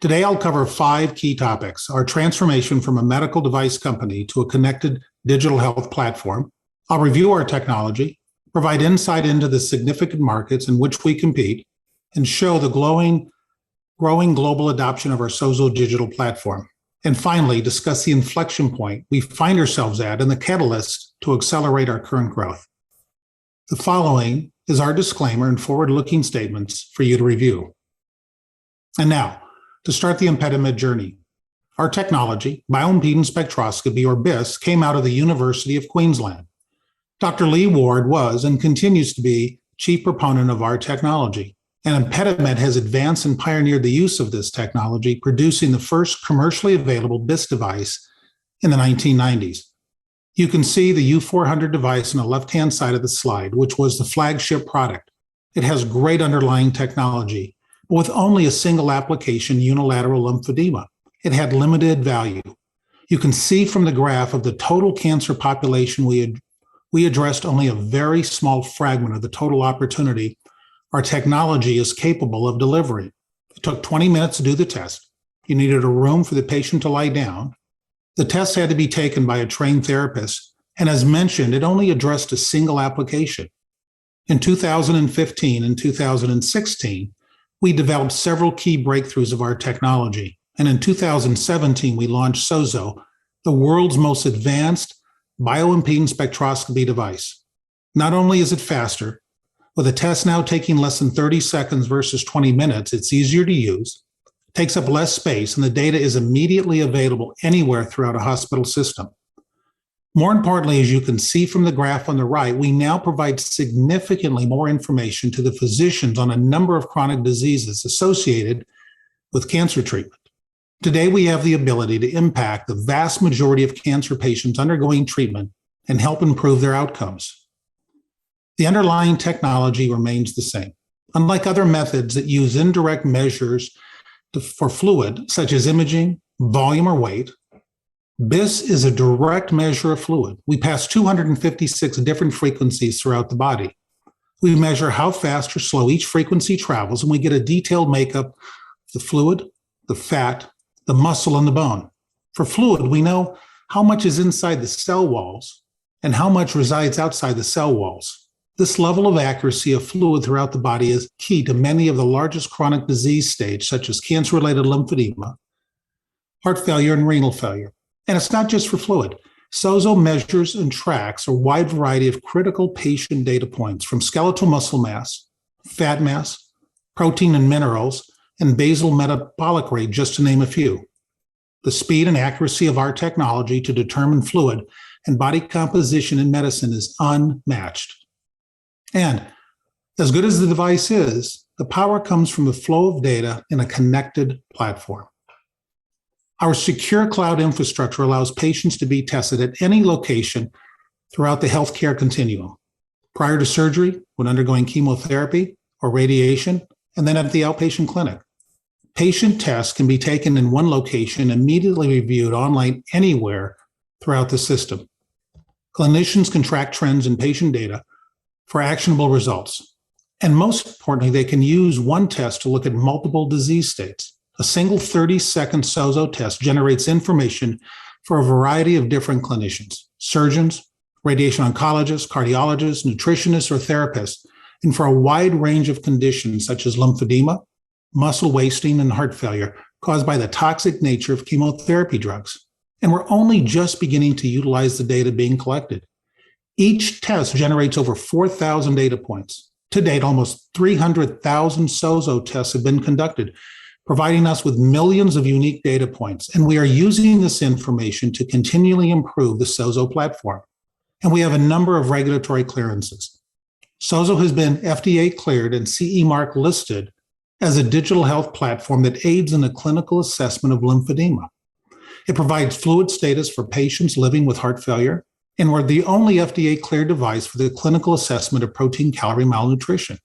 Today, I'll cover 5 key topics: our transformation from a medical device company to a connected digital health platform. I'll review our technology, provide insight into the significant markets in which we compete, and show the growing global adoption of our SOZO Digital Platform. And finally, discuss the inflection point we find ourselves at and the catalyst to accelerate our current growth. The following is our disclaimer and forward-looking statements for you to review. And now, to start the ImpediMed journey, our technology, bioimpedance spectroscopy, or BIS, came out of the University of Queensland. Dr. Lee Ward was and continues to be chief proponent of our technology, and ImpediMed has advanced and pioneered the use of this technology, producing the first commercially available BIS device in the 1990s. You can see the U400 device on the left-hand side of the slide, which was the flagship product. It has great underlying technology, but with only a single application, unilateral lymphedema. It had limited value. You can see from the graph of the total cancer population we addressed only a very small fragment of the total opportunity our technology is capable of delivering. It took 20 minutes to do the test. You needed a room for the patient to lie down. The test had to be taken by a trained therapist, and as mentioned, it only addressed a single application. In 2015 and 2016, we developed several key breakthroughs of our technology, and in 2017, we launched SOZO, the world's most advanced bioimpedance spectroscopy device. Not only is it faster, with a test now taking less than 30 seconds versus 20 minutes, it's easier to use, takes up less space, and the data is immediately available anywhere throughout a hospital system. More importantly, as you can see from the graph on the right, we now provide significantly more information to the physicians on a number of chronic diseases associated with cancer treatment. Today, we have the ability to impact the vast majority of cancer patients undergoing treatment and help improve their outcomes. The underlying technology remains the same. Unlike other methods that use indirect measures for fluid, such as imaging, volume, or weight, BIS is a direct measure of fluid. We pass 256 different frequencies throughout the body. We measure how fast or slow each frequency travels, and we get a detailed makeup of the fluid, the fat, the muscle, and the bone. For fluid, we know how much is inside the cell walls and how much resides outside the cell walls. This level of accuracy of fluid throughout the body is key to many of the largest chronic disease states, such as cancer-related lymphedema, heart failure, and renal failure. And it's not just for fluid. SOZO measures and tracks a wide variety of critical patient data points, from skeletal muscle mass, fat mass, protein and minerals, and basal metabolic rate, just to name a few. The speed and accuracy of our technology to determine fluid and body composition in medicine is unmatched. And as good as the device is, the power comes from the flow of data in a connected platform. Our secure cloud infrastructure allows patients to be tested at any location throughout the healthcare continuum, prior to surgery, when undergoing chemotherapy or radiation, and then at the outpatient clinic. Patient tests can be taken in one location, immediately reviewed online anywhere throughout the system. Clinicians can track trends in patient data for actionable results. And most importantly, they can use one test to look at multiple disease states. A single 30-second SOZO test generates information for a variety of different clinicians, surgeons, radiation oncologists, cardiologists, nutritionists, or therapists, and for a wide range of conditions such as lymphedema, muscle wasting, and heart failure caused by the toxic nature of chemotherapy drugs. And we're only just beginning to utilize the data being collected. Each test generates over 4,000 data points. To date, almost 300,000 SOZO tests have been conducted, providing us with millions of unique data points. And we are using this information to continually improve the SOZO platform. And we have a number of regulatory clearances. SOZO has been FDA cleared and CE mark listed as a digital health platform that aids in the clinical assessment of lymphedema. It provides fluid status for patients living with heart failure, and we're the only FDA-cleared device for the clinical assessment of protein-calorie malnutrition.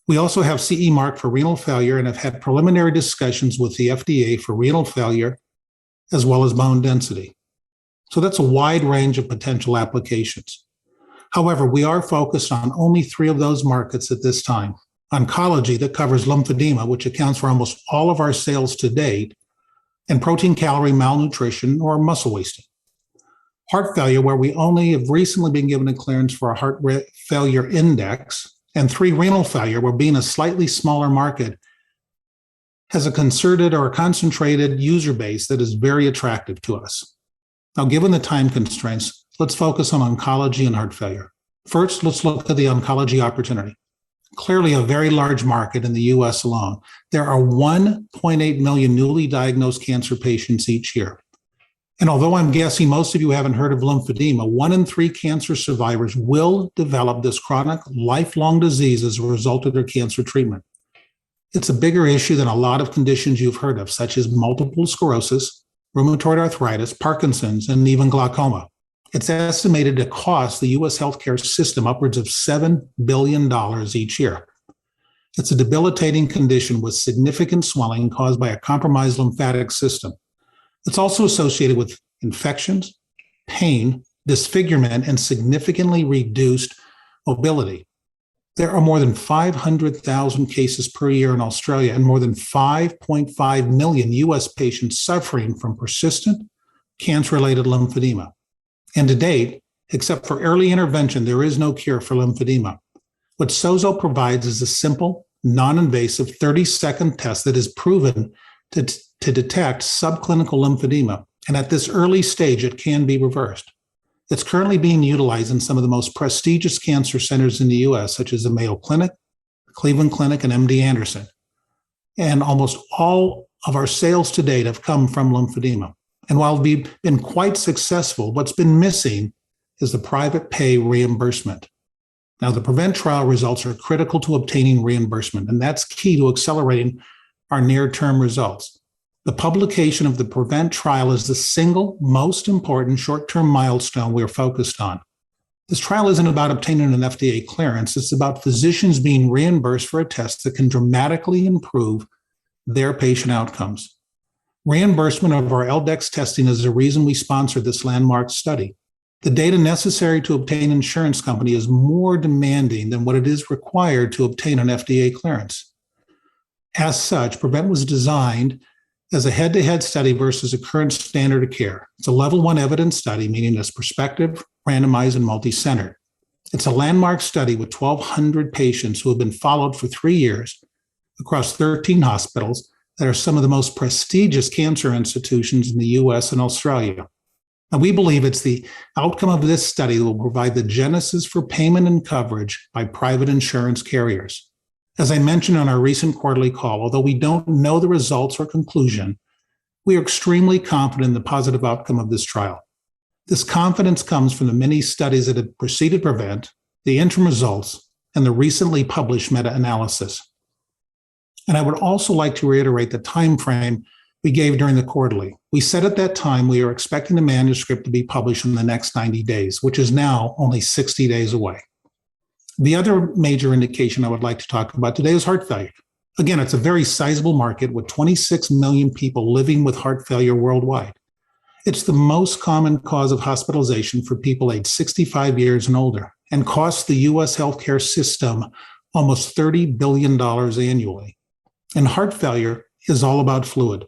We also have CE mark for renal failure and have had preliminary discussions with the FDA for renal failure as well as bone density. So that's a wide range of potential applications. However, we are focused on only 3 of those markets at this time. oncology that covers lymphedema, which accounts for almost all of our sales to date, and protein calorie malnutrition or muscle wasting. Heart failure, where we only have recently been given a clearance for a heart failure index, and 3, renal failure, where being a slightly smaller market has a concerted or a concentrated user base that is very attractive to us. Now, given the time constraints, let's focus on oncology and heart failure. First, let's look at the oncology opportunity. Clearly a very large market in the US alone. There are 1.8 million newly diagnosed cancer patients each year. And although I'm guessing most of you haven't heard of lymphedema, 1 in 3 cancer survivors will develop this chronic, lifelong disease as a result of their cancer treatment. It's a bigger issue than a lot of conditions you've heard of, such as multiple sclerosis, rheumatoid arthritis, Parkinson's, and even glaucoma. It's estimated to cost the U.S. healthcare system upwards of $7 billion each year. It's a debilitating condition with significant swelling caused by a compromised lymphatic system. It's also associated with infections, pain, disfigurement, and significantly reduced mobility. There are more than 500,000 cases per year in Australia and more than 5.5 million U.S. patients suffering from persistent cancer-related lymphedema. And to date, except for early intervention, there is no cure for lymphedema. What SOZO provides is a simple, non-invasive 30-second test that is proven to detect subclinical lymphedema. And at this early stage, it can be reversed. It's currently being utilized in some of the most prestigious cancer centers in the U.S., such as the Mayo Clinic, Cleveland Clinic, and MD Anderson. And almost all of our sales to date have come from lymphedema. And while we've been quite successful, what's been missing is the private pay reimbursement. Now, the PREVENT trial results are critical to obtaining reimbursement, and that's key to accelerating our near-term results. The publication of the PREVENT trial is the single most important short-term milestone we're focused on. This trial isn't about obtaining an FDA clearance. It's about physicians being reimbursed for a test that can dramatically improve their patient outcomes. Reimbursement of our L-Dex testing is the reason we sponsored this landmark study. The data necessary to obtain an insurance company is more demanding than what it is required to obtain an FDA clearance. As such, PREVENT was designed as a head-to-head study versus a current standard of care. It's a level 1 evidence study, meaning it's prospective, randomized, and multi-centered. It's a landmark study with 1,200 patients who have been followed for 3 years across 13 hospitals that are some of the most prestigious cancer institutions in the US and Australia. And we believe it's the outcome of this study that will provide the genesis for payment and coverage by private insurance carriers. As I mentioned on our recent quarterly call, although we don't know the results or conclusion, we are extremely confident in the positive outcome of this trial. This confidence comes from the many studies that have preceded PREVENT, the interim results, and the recently published meta-analysis. And I would also like to reiterate the time frame we gave during the quarterly. We said at that time we are expecting the manuscript to be published in the next 90 days, which is now only 60 days away. The other major indication I would like to talk about today is heart failure. Again, it's a very sizable market with 26 million people living with heart failure worldwide. It's the most common cause of hospitalization for people aged 65 years and older and costs the U.S. healthcare system almost $30 billion annually. And heart failure is all about fluid.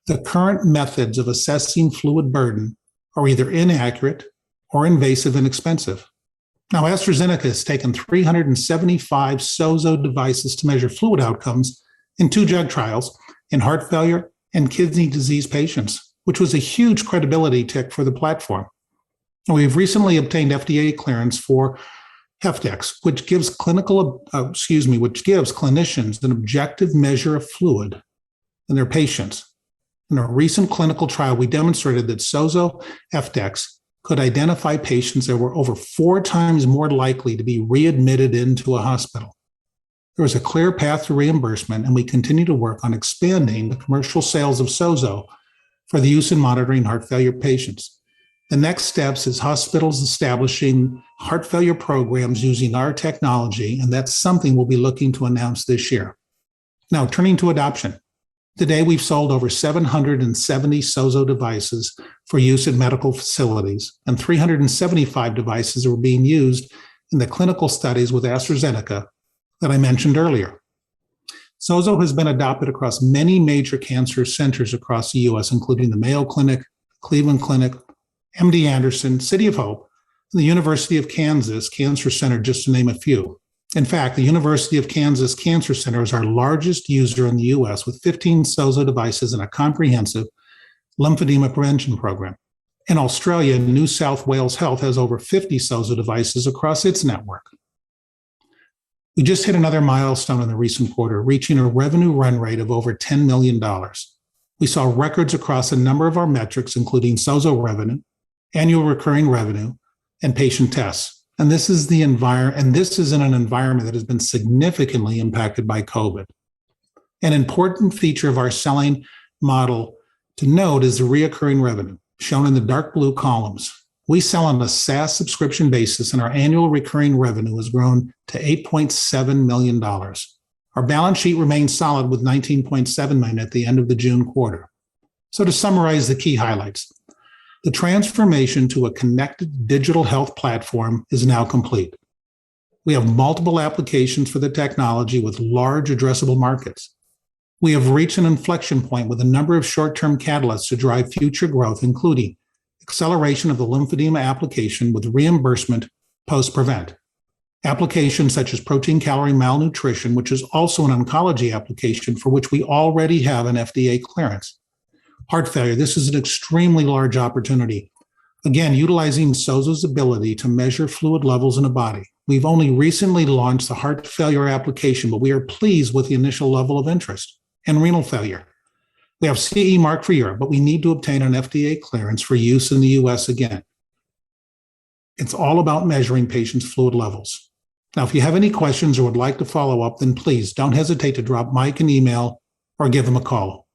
The current methods of assessing fluid burden are either inaccurate or invasive and expensive. Now, AstraZeneca has taken 375 SOZO devices to measure fluid outcomes in 2 drug trials in heart failure and kidney disease patients, which was a huge credibility tick for the platform. And we've recently obtained FDA clearance for HF-Dex, which gives clinicians an objective measure of fluid in their patients. In a recent clinical trial, we demonstrated that SOZO HF-Dex could identify patients that were over 4 times more likely to be readmitted into a hospital. There is a clear path to reimbursement, and we continue to work on expanding the commercial sales of SOZO for the use in monitoring heart failure patients. The next steps is hospitals establishing heart failure programs using our technology, and that's something we'll be looking to announce this year. Now, turning to adoption. Today, we've sold over 770 SOZO devices for use in medical facilities, and 375 devices are being used in the clinical studies with AstraZeneca, that I mentioned earlier. SOZO has been adopted across many major cancer centers across the U.S., including the Mayo Clinic, Cleveland Clinic, MD Anderson, City of Hope, and the University of Kansas Cancer Center, just to name a few. In fact, the University of Kansas Cancer Center is our largest user in the U.S. with 15 SOZO devices and a comprehensive lymphedema prevention program. In Australia, New South Wales Health has over 50 SOZO devices across its network. We just hit another milestone in the recent quarter, reaching a revenue run rate of over $10 million. We saw records across a number of our metrics, including SOZO revenue, annual recurring revenue, and patient tests. And this is in an environment that has been significantly impacted by COVID. An important feature of our selling model to note is the recurring revenue, shown in the dark blue columns. We sell on a SaaS subscription basis, and our annual recurring revenue has grown to $8.7 million. Our balance sheet remains solid with $19.7 million at the end of the June quarter. So to summarize the key highlights, the transformation to a connected digital health platform is now complete. We have multiple applications for the technology with large addressable markets. We have reached an inflection point with a number of short-term catalysts to drive future growth, including acceleration of the lymphedema application with reimbursement post-prevent. Applications such as protein-calorie malnutrition, which is also an oncology application for which we already have an FDA clearance. Heart failure, this is an extremely large opportunity. Again, utilizing SOZO's ability to measure fluid levels in a body. We've only recently launched the heart failure application, but we are pleased with the initial level of interest. And renal failure. We have CE mark for Europe, but we need to obtain an FDA clearance for use in the US again. It's all about measuring patients' fluid levels. Now, if you have any questions or would like to follow up, then please don't hesitate to drop Mike an email or give him a call.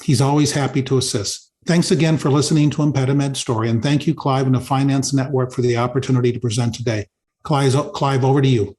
He's always happy to assist. Thanks again for listening to ImpediMed's story, and thank you, Clive, and the Finance Network for the opportunity to present today. Clive, over to you.